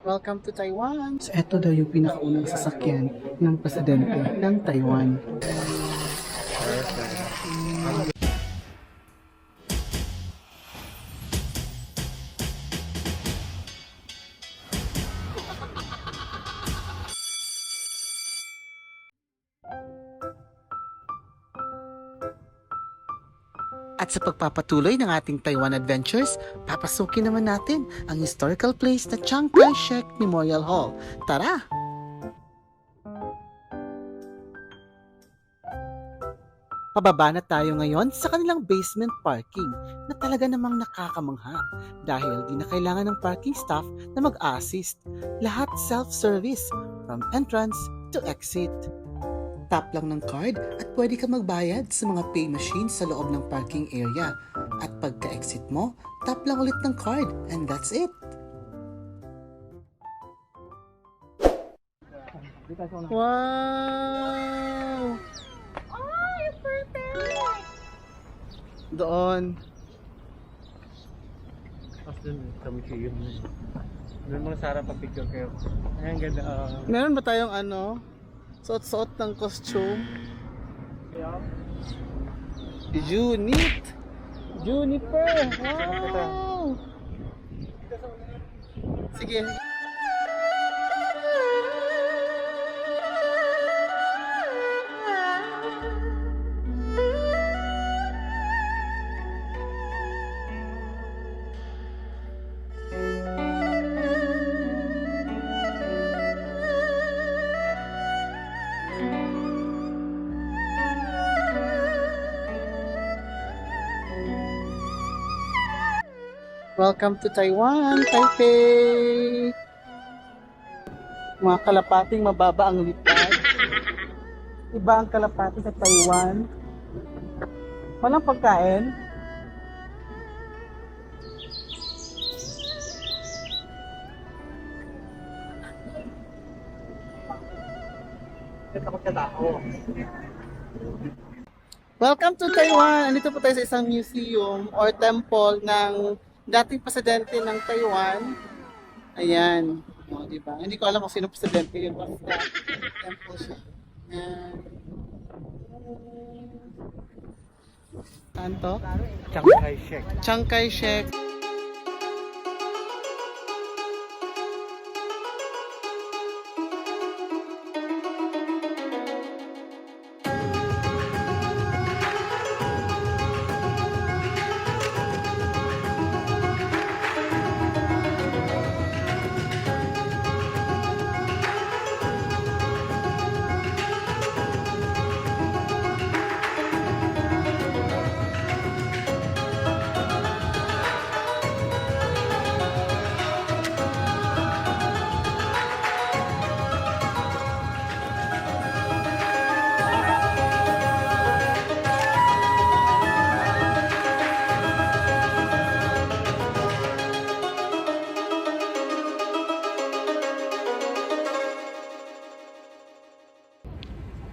Welcome to Taiwan! So, ito daw yung pinakaunang sasakyan ng presidente ng Taiwan. At sa pagpapatuloy ng ating Taiwan Adventures, papasukin naman natin ang historical place na Chiang Kai-shek Memorial Hall. Tara! Pababa na tayo ngayon sa kanilang basement parking na talaga namang nakakamangha dahil di na kailangan ng parking staff na mag-assist. Lahat self-service from entrance to exit. Tap lang ng card at pwede ka magbayad sa mga pay machines sa loob ng parking area. At pagka-exit mo, tap lang ulit ng card and that's it. Wow! Oh, it's perfect! Doon. Tapos dun sa museum na yun. Doon mga Sarah pa-picture kayo. Ay, ang ganda. Meron ba tayong suot-suot ng costume? Unit! Juniper! Wow! Sige. Welcome to Taiwan, Taipei! Mga kalapating mababa ang lipad. Iba ang kalapati sa Taiwan. Walang pagkain. Welcome to Taiwan! Andito po tayo sa isang museum or temple ng dating presidente ng Taiwan. Ayan. O, diba? Hindi ko alam kung sino presidente yun. Basta temple siya. Ayan. Saan to? Chiang Kai-shek. Chiang Kai-shek.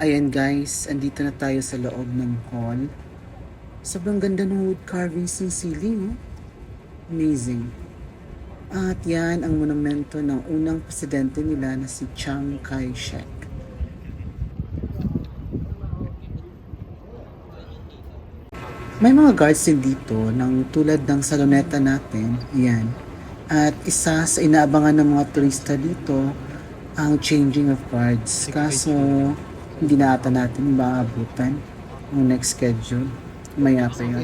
Ayan guys, andito na tayo sa loob ng hall. Sobrang ganda ng wood carvings ng ceiling, oh. Amazing. At yan ang monumento ng unang presidente nila na si Chiang Kai-shek. May mga guards din dito ng tulad ng saloneta natin. Ayan. At isa sa inaabangan ng mga turista dito ang changing of guards. Kaso hindi na ata natin maabutan ang next schedule. Maya pa yun.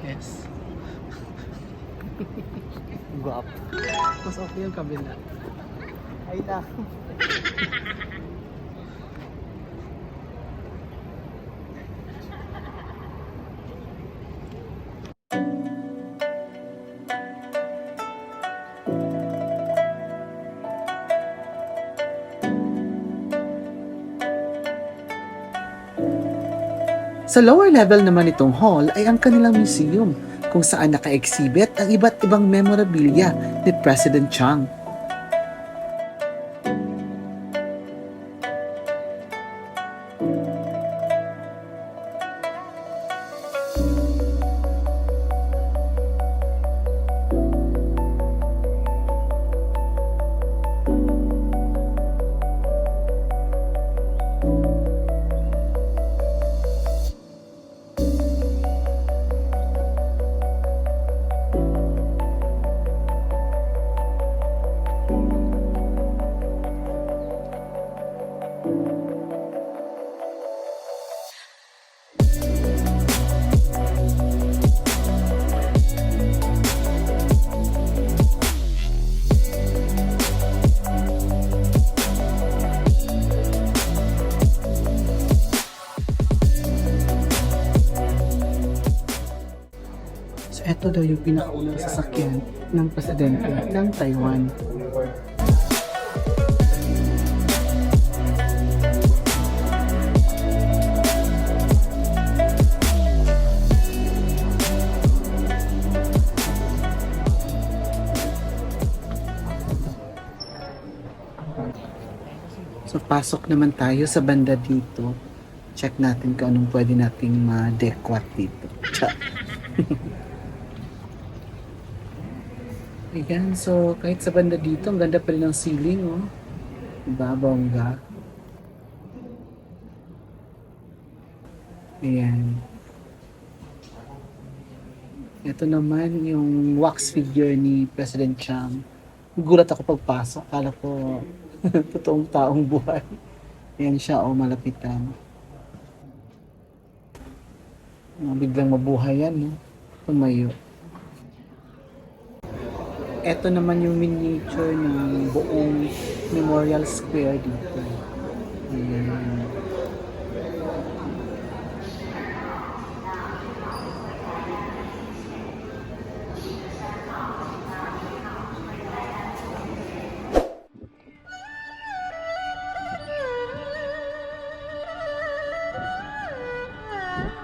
Yes. Guwapo. Mas okay yung kabila. Ay na. Sa lower level naman itong hall ay ang kanilang museum kung saan naka-exhibit ang iba't ibang memorabilia ni President Chiang. So, eto daw yung pinakaunang sasakyan ng presidente ng Taiwan. So, pasok naman tayo sa banda dito. Check natin kung anong pwede nating ma-dequat dito. Cha. Ayan, so kahit sa banda dito, ang ganda pa rin ng ceiling, oh. Diba, bongga? Ayan. Ito naman yung wax figure ni President Chang. Gulat ako pagpasok. Kala ko totoong taong buhay. Ayan siya, oh, malapitan. Biglang mabuhay yan, no? Tumayo. Ito naman yung miniature ng buong Memorial Square dito. Ayan.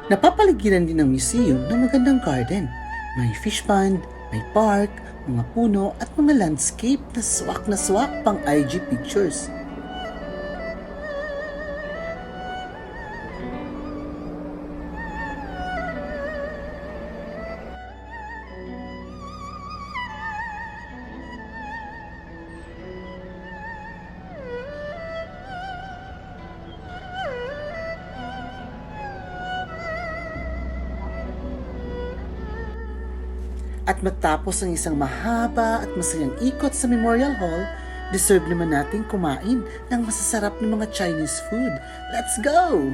Napapaligiran din ng museum ng magandang garden. May fish pond, may park, mga puno at mga landscape na swak pang IG pictures. At matapos ang isang mahaba at masayang ikot sa Memorial Hall, deserve naman nating kumain ng masasarap na mga Chinese food. Let's go!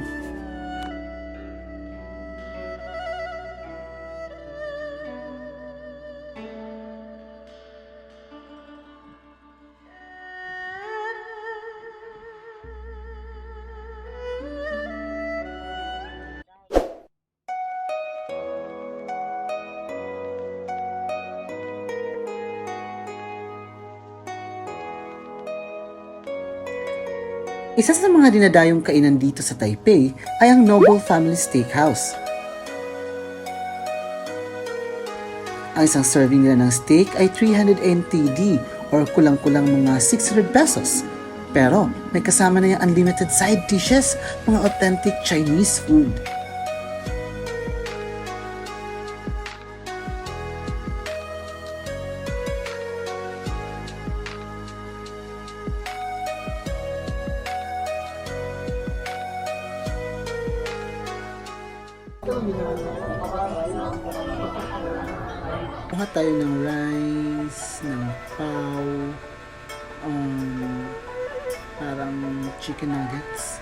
Isa sa mga dinadayong kainan dito sa Taipei ay ang Noble Family Steakhouse. Ang isang serving nila ng steak ay 300 NTD or kulang-kulang mga 600 pesos. Pero may kasama na yung unlimited side dishes, mga authentic Chinese food. Kuha tayo ng rice, ng pao, parang chicken nuggets.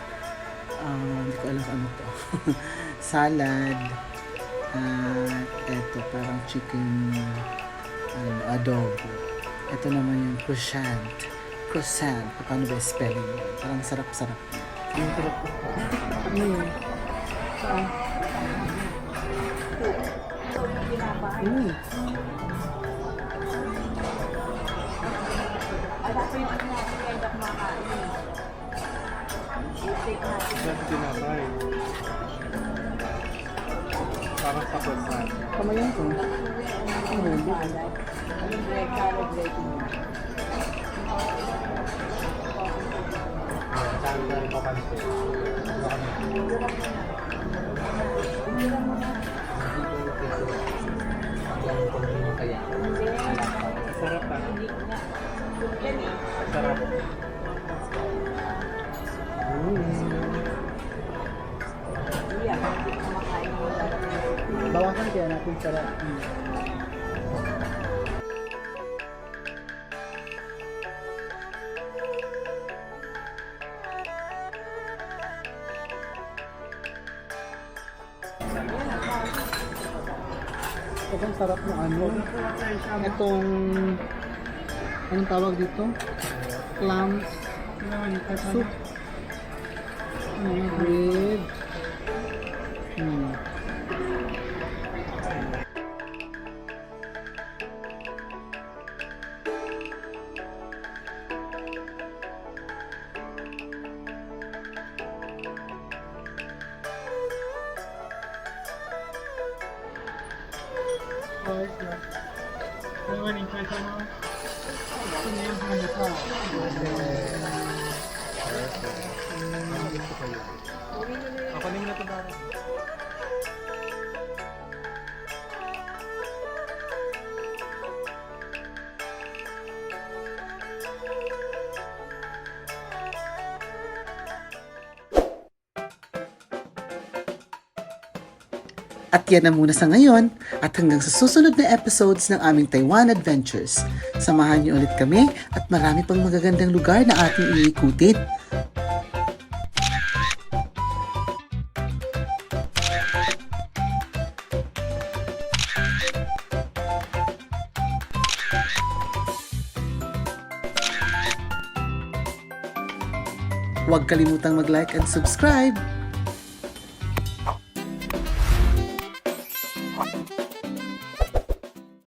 Hindi ko alam kung ano to. Salad. Eto, parang chicken adobo. Ito naman yung croissant. Croissant. Paano ba spelling? Parang sarap-sarap. Ang sarap. Tinapay. Parang tapos na. Kamayan ko. Saan ka papansin? Sarap pa. Sarap. Bawasan kaya natin sarap. Sobrang sarap ng ano. Itong, anong tawag dito? Clam soup. Bread. Ako na muna ito para. At yan na muna sa ngayon at hanggang sa susunod na episodes ng aming Taiwan Adventures. Samahan niyo ulit kami at marami pang magagandang lugar na ating iikutin. Huwag kalimutang mag-like and subscribe!